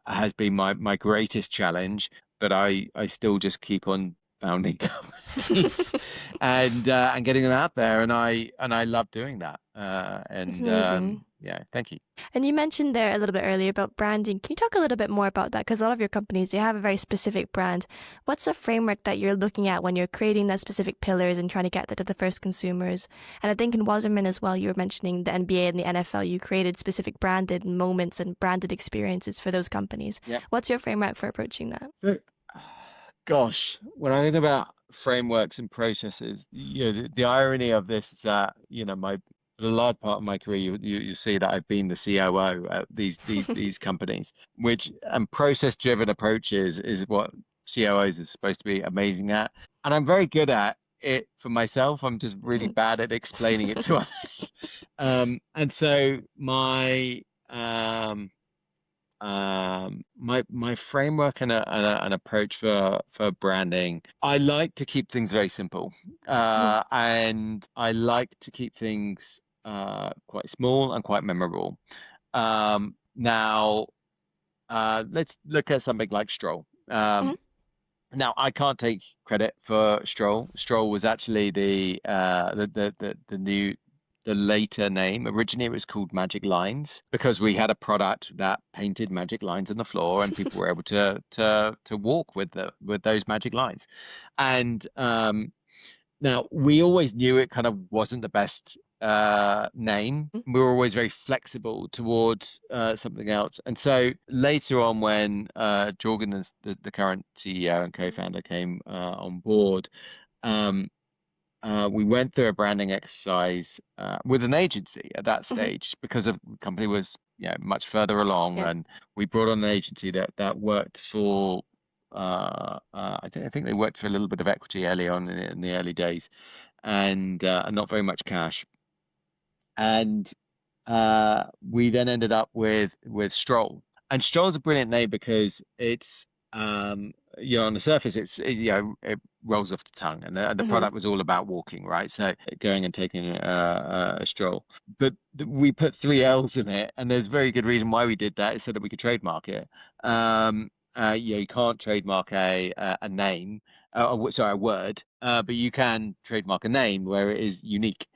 has been my greatest challenge. But I still just keep on founding companies and getting them out there, and I love doing that. It's And amazing. yeah, thank you. And you mentioned there a little bit earlier about branding. Can you talk a little bit more about that? Because a lot of your companies, they have a very specific brand. What's the framework that you're looking at when you're creating that specific pillars and trying to get that to the first consumers? And I think in Wasserman as well, you were mentioning the NBA and the NFL. You created specific branded moments and branded experiences for those companies. Yeah. What's your framework for approaching that? So, gosh, when I think about frameworks and processes, the irony of this is that, my the large part of my career, you see that I've been the COO at these companies, which and process-driven approaches is what COOs is supposed to be amazing at, and I'm very good at it for myself. I'm just really bad at explaining it to others, and so my framework and an approach for branding. I like to keep things very simple, and I like to keep things quite small and quite memorable. Now, let's look at something like Stroll. Now, I can't take credit for Stroll. Stroll was actually the later name. Originally, it was called Magic Lines because we had a product that painted magic lines on the floor, and people were able to walk with those magic lines. And now, we always knew it kind of wasn't the best name. Mm-hmm. We were always very flexible towards something else. And so later on, when Jorgen, the current CEO and co-founder, came on board, um, we went through a branding exercise with an agency at that Mm-hmm. stage because the company was, much further along, Yeah. and we brought on an agency that worked for. I think they worked for a little bit of equity early on in the early days, and not very much cash. And we then ended up with Stroll. And Stroll's a brilliant name because it's on the surface it rolls off the tongue, and the Mm-hmm. product was all about walking, right? So going and taking a stroll. But we put three L's in it, and there's a very good reason why we did that, is so that we could trademark it. You can't trademark a name, sorry, a word, but you can trademark a name where it is unique.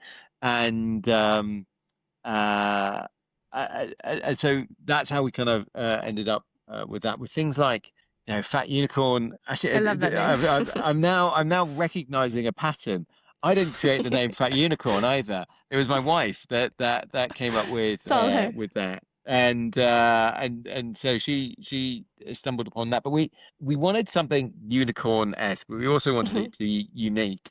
And uh, and so that's how we kind of ended up with that. With things like, Fat Unicorn. I Actually, love that name. I'm now recognizing a pattern. I didn't create the name Fat Unicorn either. It was my wife that came up It's all her. with that. And so she stumbled upon that. But we wanted something unicorn-esque, but we also wanted Mm-hmm. it to be unique.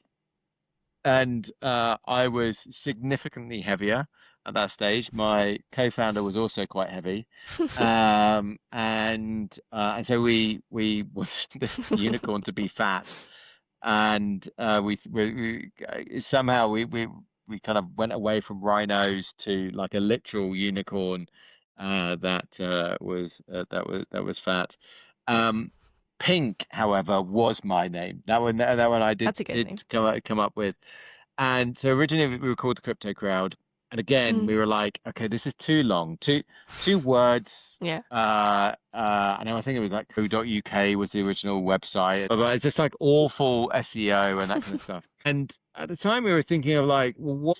And I was significantly heavier at that stage. My co-founder was also quite heavy, and so we wanted this unicorn to be fat, and somehow we kind of went away from rhinos to like a literal unicorn that was fat. Um, Pink, however, was my name. That one I did That's a good did name. come up with. And so originally we were called the Crypto Crowd. And again, Mm-hmm. we were like, okay, this is too long. Two words. Yeah. And I think it was like co.uk was the original website. But it's just like awful SEO and that kind of stuff. And at the time we were thinking of like, well,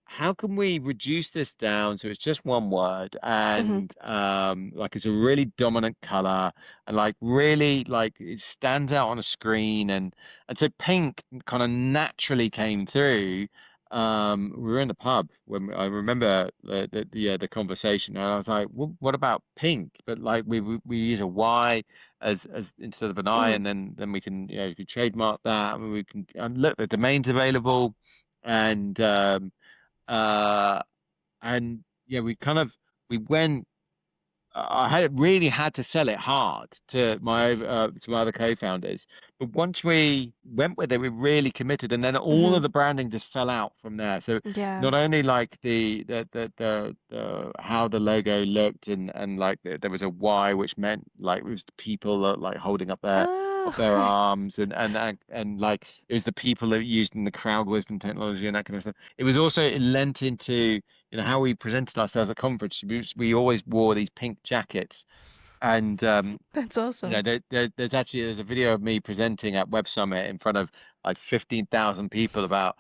how can we reduce this down so it's just one word, Mm-hmm. and like it's a really dominant color, and like really like it stands out on a screen, and so pink kind of naturally came through. We were in the pub when I remember the conversation, and I was like, well, "What about pink?" But like we use a Y as instead of an I, Mm-hmm. and then we can you can trademark that. I mean, we can, and look, the domain's available, and uh, and yeah, we went. I had really had to sell it hard to my other co-founders, but once we went with it, we really committed, and then all Mm-hmm. of the branding just fell out from there. So Yeah. not only like the how the logo looked, and like there was a Y, which meant like it was the people that, like holding Oh, up their right. arms, and like it was the people that used in the crowd wisdom technology and that kind of stuff. It was also, it lent into how we presented ourselves at conference. We always wore these pink jackets, and That's awesome. there's a video of me presenting at Web Summit in front of like 15,000 people about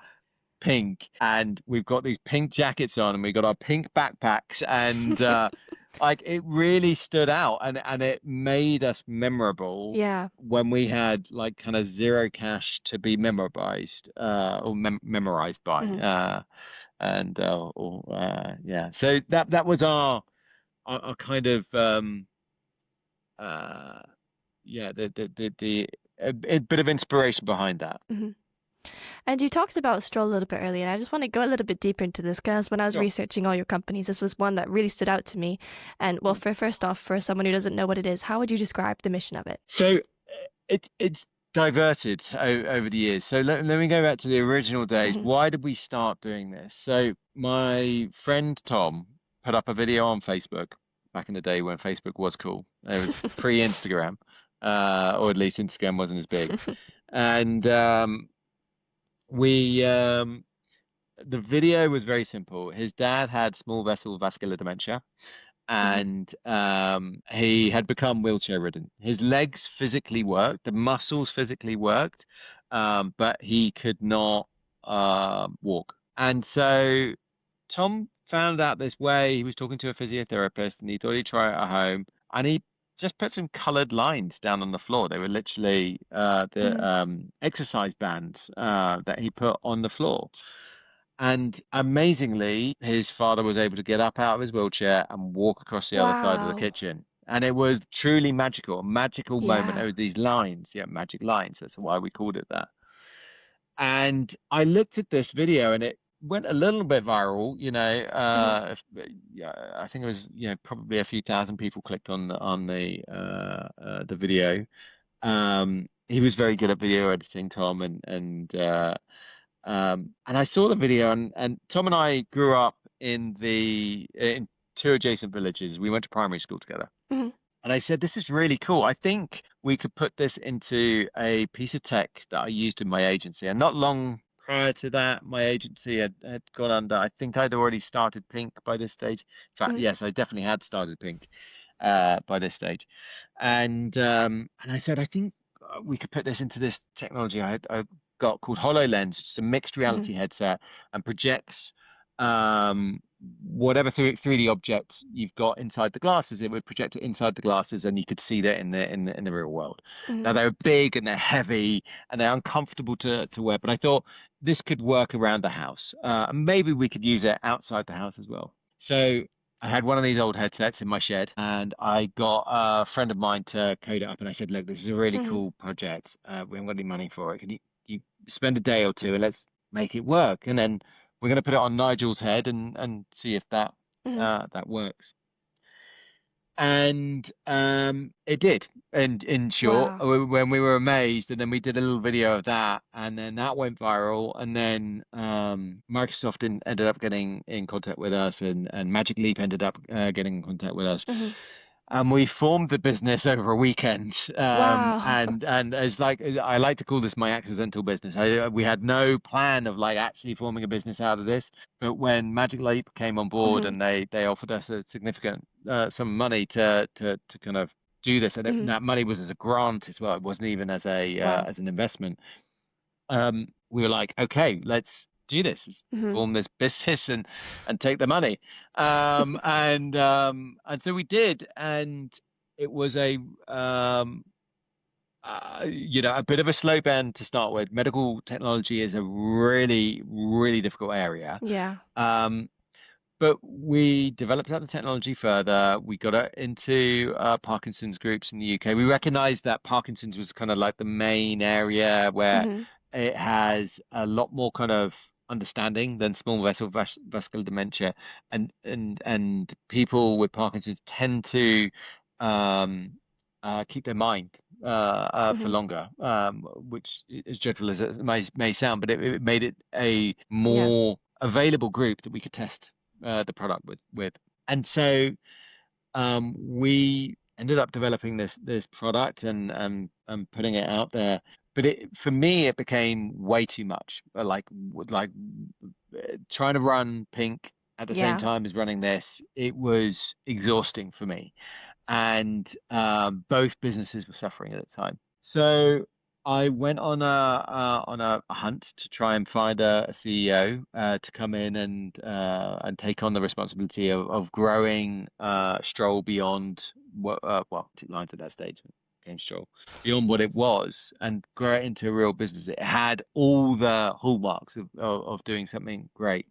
pink, and we've got these pink jackets on, and we got our pink backpacks, and like it really stood out, and it made us memorable Yeah. when we had like kind of zero cash to be memorized or memorized by Mm-hmm. and or yeah, so that was our kind of uh yeah, the a bit of inspiration behind that. Mm-hmm. And you talked about Stroll a little bit earlier, and I just want to go a little bit deeper into this because when I was Sure. researching all your companies, this was one that really stood out to me. And well, first off, for someone who doesn't know what it is, how would you describe the mission of it? So it's diverted over the years. So let me go back to the original days. Mm-hmm. Why did we start doing this? So my friend Tom put up a video on Facebook back in the day when Facebook was cool. It was pre-Instagram, or at least Instagram wasn't as big. And we the video was very simple. His dad had small vessel vascular dementia, Mm-hmm. and he had become wheelchair ridden. His legs physically worked, the muscles physically worked, but he could not walk. And so Tom found out this way. He was talking to a physiotherapist and he thought he'd try it at home. And he just put some colored lines down on the floor. They were literally the Mm-hmm. exercise bands that he put on the floor. And amazingly, his father was able to get up out of his wheelchair and walk across the other side of the Wow. kitchen. And it was truly magical, a magical moment. Yeah. There were these lines, yeah, magic lines. That's why we called it that. And I looked at this video and it went a little bit viral, Mm-hmm. yeah, I think it was, probably a few thousand people clicked on the video. He was very good at video editing, Tom, and I saw the video, and Tom and I grew up in two adjacent villages. We went to primary school together. Mm-hmm. And I said, this is really cool. I think we could put this into a piece of tech that I used in my agency. And not long prior to that, my agency had gone under. I think I'd already started Pink by this stage. In fact, Mm-hmm. yes, I definitely had started Pink by this stage. And I said, I think we could put this into this technology I got called HoloLens. It's a mixed Mm-hmm. reality headset and projects um, whatever 3D object you've got inside the glasses, it would project it inside the glasses, and you could see that in the real world. Mm-hmm. Now they're big and they're heavy and they're uncomfortable to wear, but I thought this could work around the house, and maybe we could use it outside the house as well. So I had one of these old headsets in my shed, and I got a friend of mine to code it up, and I said, "Look, this is a really Mm-hmm. cool project. We haven't got any money for it. Can you spend a day or two and let's make it work?" And then we're going to put it on Nigel's head and see if Mm-hmm. that works. And it did. And in short, Wow. when we were amazed, and then we did a little video of that, and then that went viral, and then Microsoft ended up getting in contact with us, and Magic Leap ended up getting in contact with us. Mm-hmm. And we formed the business over a weekend, Wow. and as like I like to call this my accidental business. We had no plan of like actually forming a business out of this, but when Magic Leap came on board Mm-hmm. and they offered us a significant sum of money to kind of do this, and Mm-hmm. that money was as a grant as well. It wasn't even Wow. as an investment. We were like, okay, let's do this. Let's Mm-hmm. form this business and take the money. And so we did, and it was a bit of a slow burn to start with. Medical technology is a really, really difficult area. Yeah. Um, but we developed out the technology further. We got it into Parkinson's groups in the UK. We recognized that Parkinson's was kind of like the main area where Mm-hmm. it has a lot more kind of understanding than small vessel vascular dementia, and people with Parkinson's tend to um, keep their mind for Mm-hmm. longer, which, as dreadful as it may sound, but it made it a Yeah. more available group that we could test the product with. And so we ended up developing this product and putting it out there. But for me, it became way too much. Trying to run Pink at the same Yeah. time as running this, it was exhausting for me. And both businesses were suffering at the time. So I went on a hunt to try and find a CEO to come in and take on the responsibility of growing Stroll beyond well, 2 lines at that stage became Stroll beyond what it was and grow it into a real business. It had all the hallmarks of doing something great.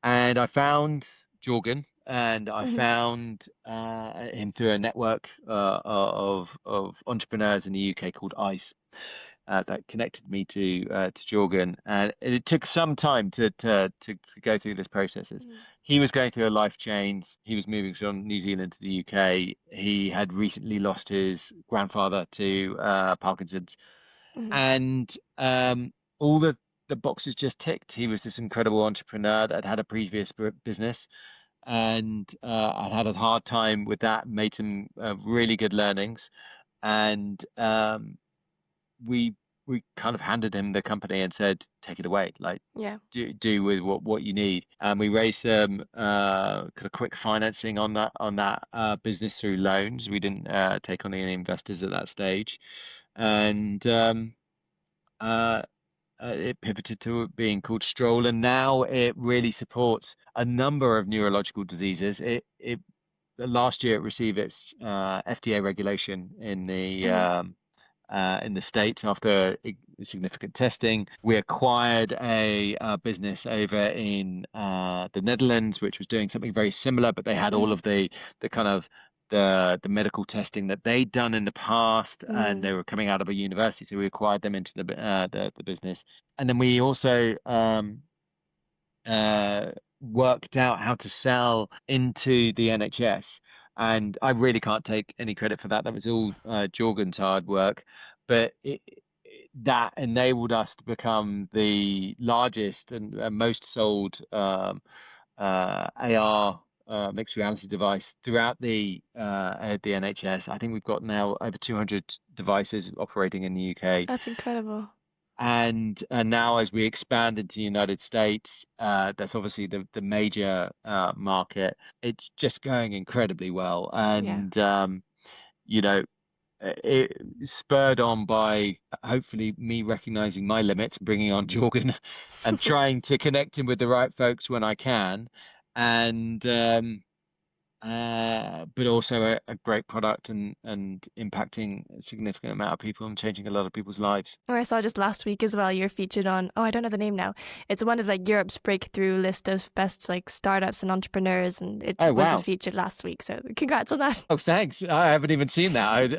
And I found Jorgen, and I Mm-hmm. found him through a network of entrepreneurs in the UK called ICE that connected me to Jorgen. And it took some time to go through this process. Mm-hmm. He was going through a life change. He was moving from New Zealand to the UK. He had recently lost his grandfather to Parkinson's, Mm-hmm. and all the boxes just ticked. He was this incredible entrepreneur that had a previous business, and I'd had a hard time with that. Made some really good learnings, and we we kind of handed him the company and said, take it away, like Yeah. do with what you need. And we raised some kind of quick financing on that business through loans. We didn't take on any investors at that stage, and uh, it pivoted to being called Stroll, and now it really supports a number of neurological diseases. It last year it received its FDA regulation Mm-hmm. in the States after significant testing. We acquired business over in the Netherlands, which was doing something very similar, but they had all Mm-hmm. of the kind of the medical testing that they'd done in the past, and Mm. they were coming out of a university, so we acquired them into the business. And then we also uh, worked out how to sell into the NHS. And I really can't take any credit for that. That was all Jorgen's hard work. But that enabled us to become the largest and most sold AR mixed reality device throughout the NHS. I think we've got now over 200 devices operating in the UK. That's incredible. And now as we expand into the United States, that's obviously the major market. It's just going incredibly well, Yeah. and you know, it spurred on by hopefully me recognizing my limits, bringing on Jorgen, and trying to connect him with the right folks when I can, and but also a great product and impacting a significant amount of people and changing a lot of people's lives. Or I saw just last week as well, you're featured on, oh, I don't know the name now. It's one of like Europe's breakthrough list of best like startups and entrepreneurs, and it Oh was a wow. featured last week. So congrats on that. Oh, thanks. I haven't even seen that.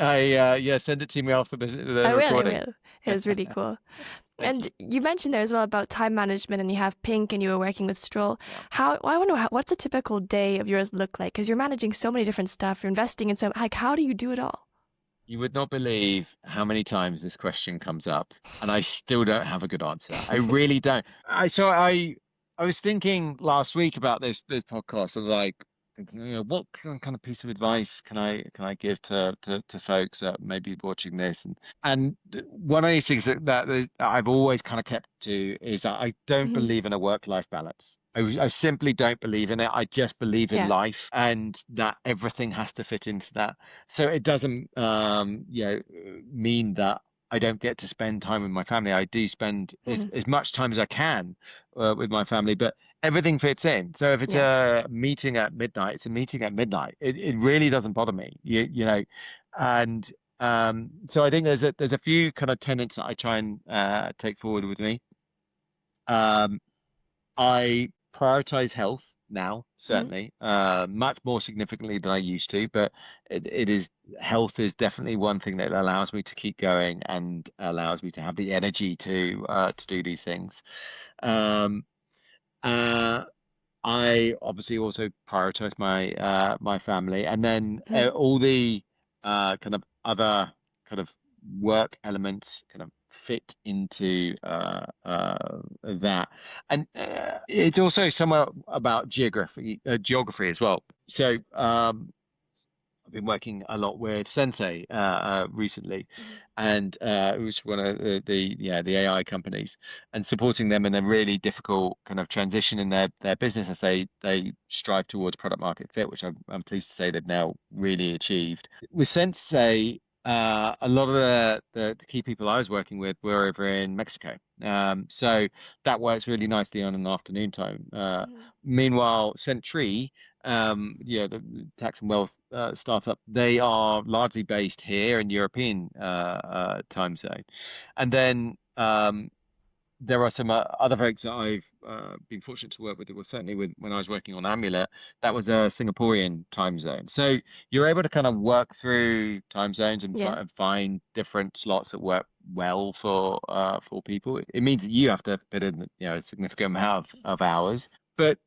Yeah, send it to me after the I will, I recording. will. It was really cool. Thank And you. you mentioned there as well about time management, and you have Pink, and you were working with Stroll. Yeah. I want to know what's a typical day of yours look like? Because you're managing so many different stuff, you're investing in so like how do you do it all? You would not believe how many times this question comes up, and I still don't have a good answer. I really don't. I was thinking last week about this podcast. I was like, thinking, what kind of piece of advice can I give to folks that may be watching this? And one of these things that I've always kind of kept to is that I don't Hmm. believe in a work-life balance. I simply don't believe in it. I just believe in Yeah. life, and that everything has to fit into that. So it doesn't, mean that I don't get to spend time with my family. I do spend Hmm. as much time as I can with my family, but everything fits in. So if it's Yeah. a meeting at midnight, it's a meeting at midnight. It really doesn't bother me, and so I think there's a few kind of tenets that I try and take forward with me. Um, I prioritize health now, Hmm. certainly, much more significantly than I used to, but it is health is definitely one thing that allows me to keep going and allows me to have the energy to do these things. Um, uh, I obviously also prioritize my family, and then Hmm. all the kind of other kind of work elements kind of fit into that. And it's also somewhat about geography as well. So I've been working a lot with Sensei recently, Hmm. and it was one of the AI companies, and supporting them in a really difficult kind of transition in their business as they strive towards product market fit, which I'm pleased to say they've now really achieved. With Sensei, a lot of the key people I was working with were over in Mexico, so that works really nicely on an afternoon time. Hmm. Meanwhile, Sentry, the tax and wealth startup, they are largely based here in European time zone. And then there are some other folks that I've been fortunate to work with. Well, certainly with when I was working on Amulet, that was a Singaporean time zone. So you're able to kind of work through time zones and, Yeah. and find different slots that work well for people. It means that you have to put in a significant amount of hours, but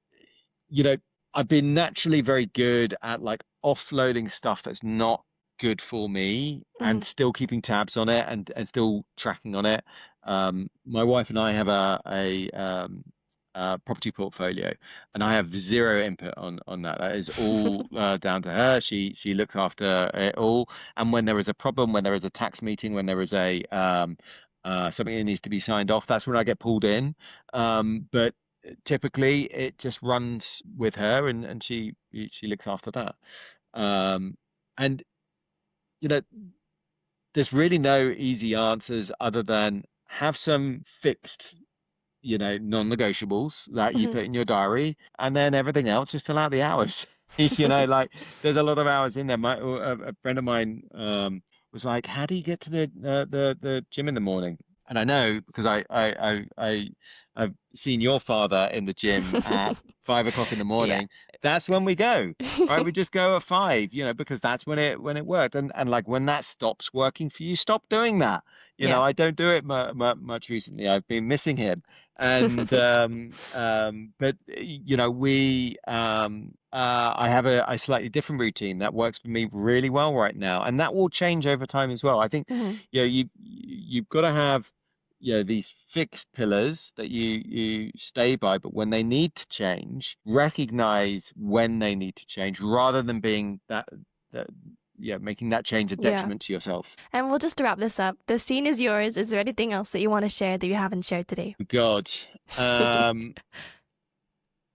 you know, I've been naturally very good at like offloading stuff that's not good for me Hmm. and still keeping tabs on it and still tracking on it. My wife and I have a property portfolio, and I have zero input on that. That is all down to her. She looks after it all. And when there is a problem, when there is a tax meeting, when there is something that needs to be signed off, that's when I get pulled in. But typically it just runs with her, and she looks after that. Um, and you know, there's really no easy answers other than have some fixed, non-negotiables that you Mhm. put in your diary, and then everything else just fill out the hours. Like there's a lot of hours in there. A friend of mine was like, "How do you get to the gym in the morning?" And I know because I've seen your father in the gym at 5 o'clock in the Yeah. morning. That's when we go. Right, we just go at 5, because that's when it worked. And like when that stops working for you, stop doing that. Yeah. I don't do it much recently. I've been missing him. And but I have a slightly different routine that works for me really well right now, and that will change over time as well. I think Mhm. you've got to have these fixed pillars that you stay by, but when they need to change, recognize when they need to change rather than being that making that change a Yeah. detriment to yourself. And we'll just wrap this up. The scene is yours. Is there anything else that you want to share that you haven't shared today? God. Um,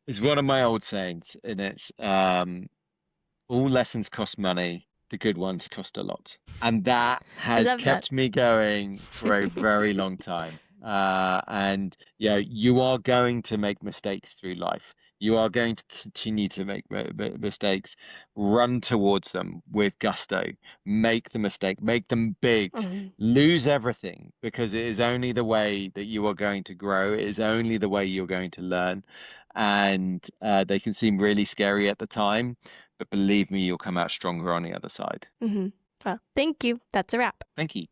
it's one of my old sayings, and it's all lessons cost money, the good ones cost a lot. And that I has love that. kept me going for a very long time. And you are going to make mistakes through life. You are going to continue to make mistakes. Run towards them with gusto. Make the mistake, make them big, Mhm. lose everything, because it is only the way that you are going to grow. It is only the way you're going to learn. And they can seem really scary at the time, but believe me, you'll come out stronger on the other side. Mhm. Well, thank you. That's a wrap. Thank you.